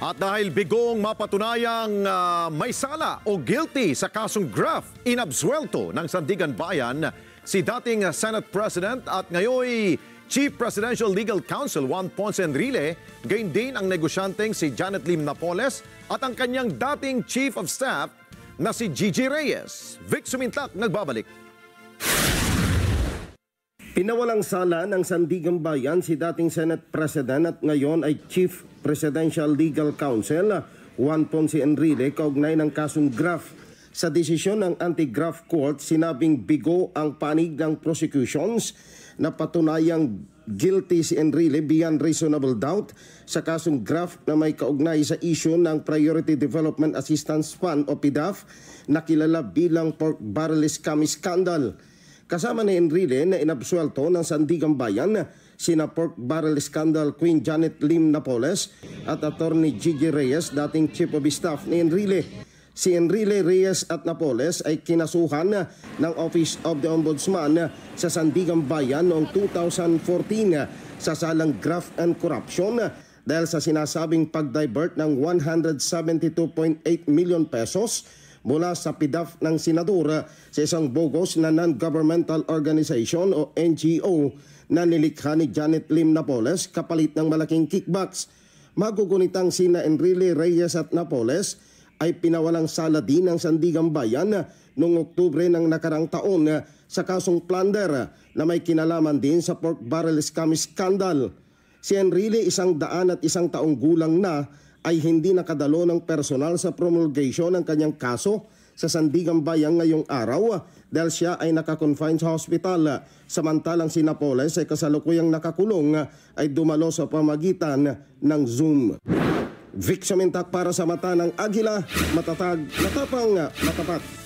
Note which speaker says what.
Speaker 1: At dahil bigong mapatunayang may sala o guilty sa kasong graft, inabsuelto ng Sandigan Bayan si dating Senate President at ngayoy Chief Presidential Legal Counsel Juan Ponce Enrile, gayon din ang negosyanteng si Janet Lim Napoles at ang kanyang dating Chief of Staff na si Gigi Reyes. Vic Sumintak nagbabalik.
Speaker 2: Pinawalang sala ng Sandigan Bayan si dating Senate President at ngayon ay Chief Presidential Legal Counsel Juan Ponce Enrile kaugnay ng kasong graft. Sa desisyon ng Anti-Graft Court, sinabing bigo ang panig ng prosecutions na patunayang guilty si Enrile beyond reasonable doubt sa kasong graft na may kaugnay sa issue ng Priority Development Assistance Fund o PDAF na kilala bilang pork barrel scam scandal. Kasama ni Enrile na inabsuelto ng Sandigan Bayan sina pork barrel scandal Queen Janet Lim Napoles at Attorney Gigi Reyes, dating Chief of Staff ni Enrile. Si Enrile, Reyes at Napoles ay kinasuhan ng Office of the Ombudsman sa Sandigan Bayan noong 2014 sa salang graft and corruption dahil sa sinasabing pag-divert ng 172.8 million pesos mula sa PDAF ng senador sa isang bogus na non-governmental organization o NGO na nilikha ni Janet Lim Napoles kapalit ng malaking kickbacks. Magugunitang sina Enrile, Reyes at Napoles ay pinawalang sala din ng Sandigan Bayan noong Oktubre ng nakarang taon sa kasong plunder na may kinalaman din sa pork barrel scam scandal. Si Enrile, 101 taong gulang na, ay hindi nakadalo ng personal sa promulgation ng kanyang kaso sa Sandigan Bayan ngayong araw dahil siya ay nakakonfine sa hospital. Samantalang si Napoles ay kasalukuyang nakakulong ay dumalo sa pamagitan ng Zoom. Vic Sumintak para sa Mata ng Agila, matatag, matapang, matapat.